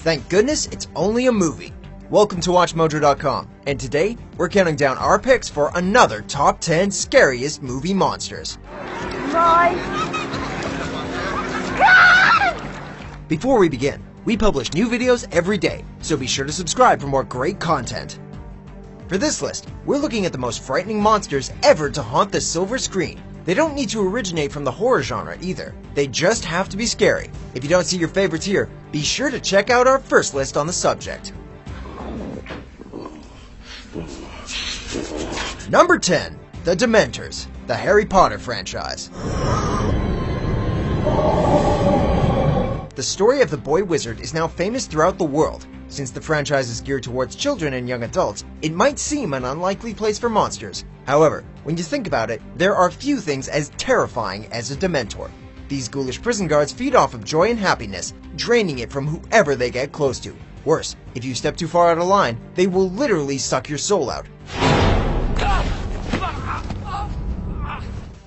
Thank goodness it's only a movie. Welcome to WatchMojo.com, and today we're counting down our picks for another top 10 scariest movie monsters. Before we begin, we publish new videos every day, so be sure to subscribe for more great content. For this list, we're looking at the most frightening monsters ever to haunt the silver screen. They don't need to originate from the horror genre either. They just have to be scary. If you don't see your favorites here, be sure to check out our first list on the subject. Number 10. The Dementors, the Harry Potter franchise. The story of the boy wizard is now famous throughout the world. Since the franchise is geared towards children and young adults, it might seem an unlikely place for monsters. However, when you think about it, there are few things as terrifying as a Dementor. These ghoulish prison guards feed off of joy and happiness, draining it from whoever they get close to. Worse, if you step too far out of line, they will literally suck your soul out.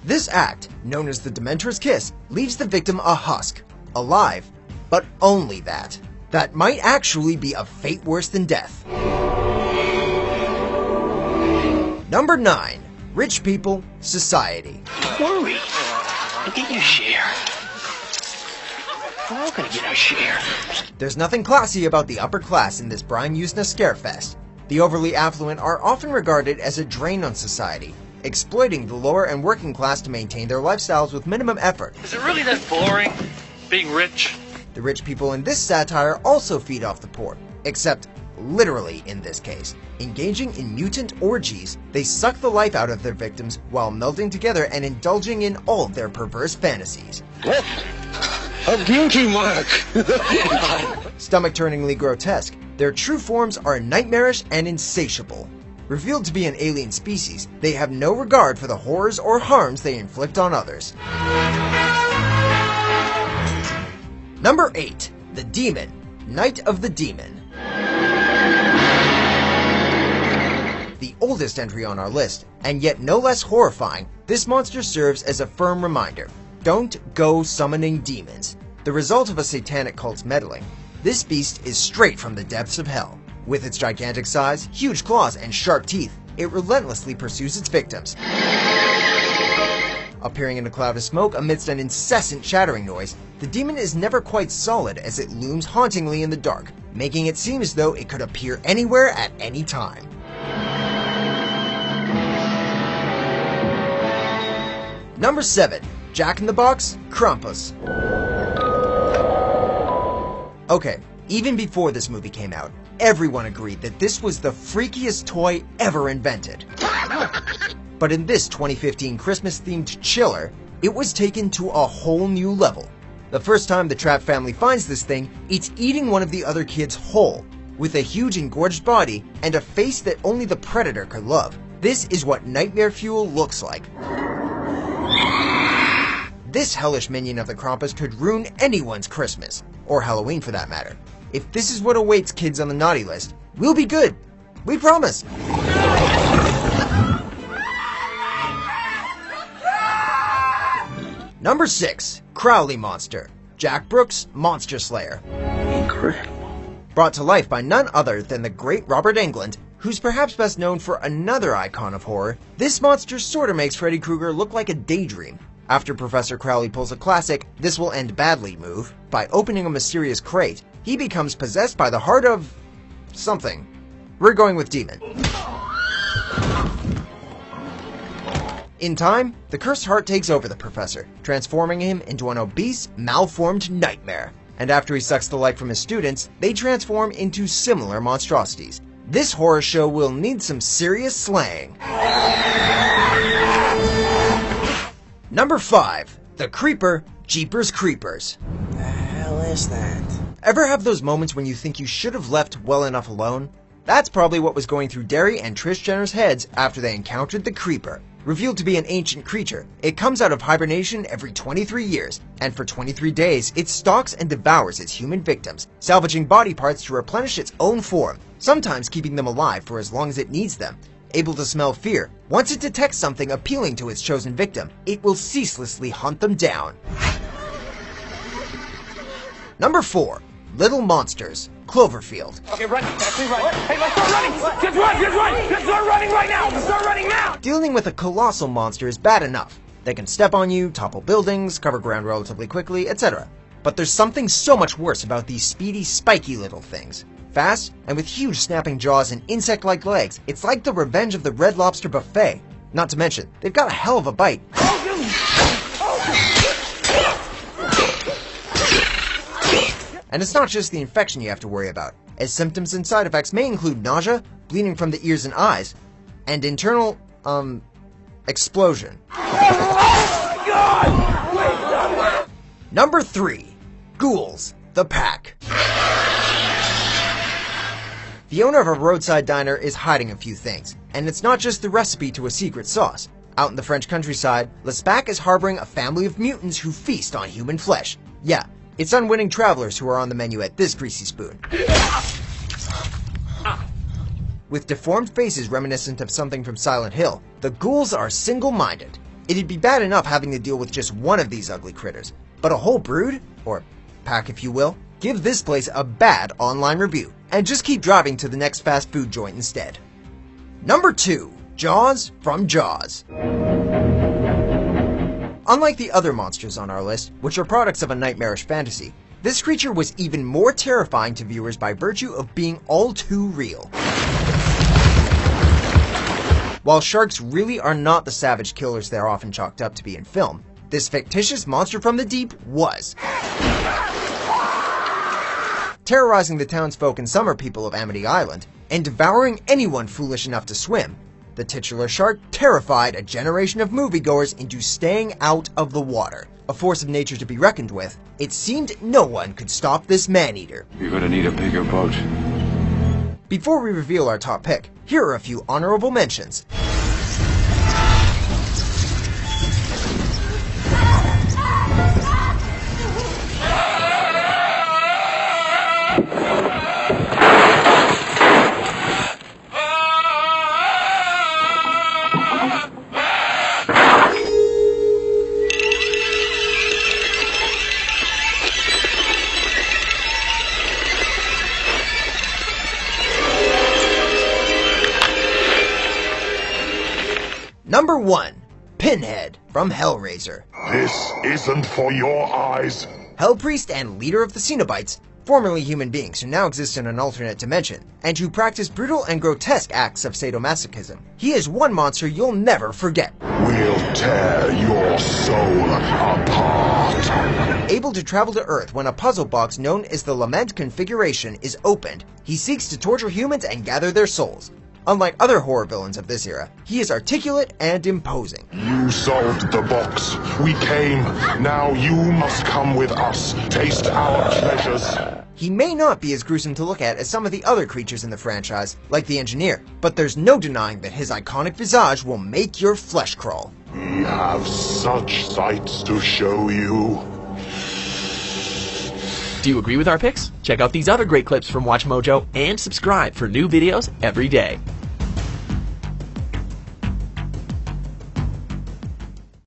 This act, known as the Dementor's Kiss, leaves the victim a husk, alive, but only that. That might actually be a fate worse than death. Number 9. Rich People Society. Don't worry. I'll get your share. We're all gonna get our share. There's nothing classy about the upper class in this Brian Usna scarefest. The overly affluent are often regarded as a drain on society, exploiting the lower and working class to maintain their lifestyles with minimum effort. Is it really that boring, being rich? The rich people in this satire also feed off the poor, except literally in this case. Engaging in mutant orgies, they suck the life out of their victims while melding together and indulging in all of their perverse fantasies. A beauty mark! Stomach-turningly grotesque, their true forms are nightmarish and insatiable. Revealed to be an alien species, they have no regard for the horrors or harms they inflict on others. Number 8. The Demon, Night of the Demon. The oldest entry on our list, and yet no less horrifying, this monster serves as a firm reminder. Don't go summoning demons. The result of a satanic cult's meddling, this beast is straight from the depths of hell. With its gigantic size, huge claws, and sharp teeth, it relentlessly pursues its victims. Appearing in a cloud of smoke amidst an incessant shattering noise, the demon is never quite solid as it looms hauntingly in the dark, making it seem as though it could appear anywhere at any time. Number 7. Jack-in-the-Box, Krampus. Okay, even before this movie came out, everyone agreed that this was the freakiest toy ever invented. But in this 2015 Christmas-themed chiller, it was taken to a whole new level. The first time the Trapp family finds this thing, it's eating one of the other kids whole, with a huge engorged body and a face that only the predator could love. This is what nightmare fuel looks like. This hellish minion of the Krampus could ruin anyone's Christmas, or Halloween for that matter. If this is what awaits kids on the naughty list, we'll be good. We promise. Number 6. Crowley Monster, Jack Brooks' Monster Slayer. Incredible. Brought to life by none other than the great Robert Englund, who's perhaps best known for another icon of horror, this monster sorta makes Freddy Krueger look like a daydream. After Professor Crowley pulls a classic "this will end badly" move, by opening a mysterious crate, he becomes possessed by the heart of something. We're going with demon. In time, the cursed heart takes over the professor, transforming him into an obese, malformed nightmare. And after he sucks the life from his students, they transform into similar monstrosities. This horror show will need some serious slang. Number 5. The Creeper, Jeepers Creepers. The hell is that? Ever have those moments when you think you should have left well enough alone? That's probably what was going through Derry and Trish Jenner's heads after they encountered the Creeper. Revealed to be an ancient creature, it comes out of hibernation every 23 years, and for 23 days it stalks and devours its human victims, salvaging body parts to replenish its own form, sometimes keeping them alive for as long as it needs them. Able to smell fear, once it detects something appealing to its chosen victim, it will ceaselessly hunt them down. Number 4. Little Monsters, Cloverfield. Okay, run. Actually, run. Hey, let's start running. Just run. Let's start running right now. Let's start running now. Dealing with a colossal monster is bad enough. They can step on you, topple buildings, cover ground relatively quickly, etc. But there's something so much worse about these speedy, spiky little things. Fast, and with huge snapping jaws and insect-like legs, it's like the Revenge of the Red Lobster buffet. Not to mention, they've got a hell of a bite. And it's not just the infection you have to worry about, as symptoms and side effects may include nausea, bleeding from the ears and eyes, and internal, explosion. Oh my God! Number 3. Ghouls, the Pack. The owner of a roadside diner is hiding a few things, and it's not just the recipe to a secret sauce. Out in the French countryside, Lespac is harboring a family of mutants who feast on human flesh. Yeah, it's unwitting travelers who are on the menu at this greasy spoon. With deformed faces reminiscent of something from Silent Hill, the ghouls are single-minded. It'd be bad enough having to deal with just one of these ugly critters, but a whole brood, or pack if you will, give this place a bad online review, and just keep driving to the next fast food joint instead. Number 2. Jaws from Jaws. Unlike the other monsters on our list, which are products of a nightmarish fantasy, this creature was even more terrifying to viewers by virtue of being all too real. While sharks really are not the savage killers they're often chalked up to be in film, this fictitious monster from the deep was. Terrorizing the townsfolk and summer people of Amity Island, and devouring anyone foolish enough to swim, the titular shark terrified a generation of moviegoers into staying out of the water. A force of nature to be reckoned with, it seemed no one could stop this man-eater. You're gonna need a bigger boat. Before we reveal our top pick, here are a few honorable mentions. Number 1. Pinhead from Hellraiser. This isn't for your eyes. Hellpriest and leader of the Cenobites, formerly human beings who now exist in an alternate dimension, and who practice brutal and grotesque acts of sadomasochism. He is one monster you'll never forget. We'll tear your soul apart. Able to travel to Earth when a puzzle box known as the Lament Configuration is opened, he seeks to torture humans and gather their souls. Unlike other horror villains of this era, he is articulate and imposing. You solved the box. We came. Now you must come with us. Taste our pleasures. He may not be as gruesome to look at as some of the other creatures in the franchise, like the Engineer, but there's no denying that his iconic visage will make your flesh crawl. We have such sights to show you. Do you agree with our picks? Check out these other great clips from Watch Mojo and subscribe for new videos every day.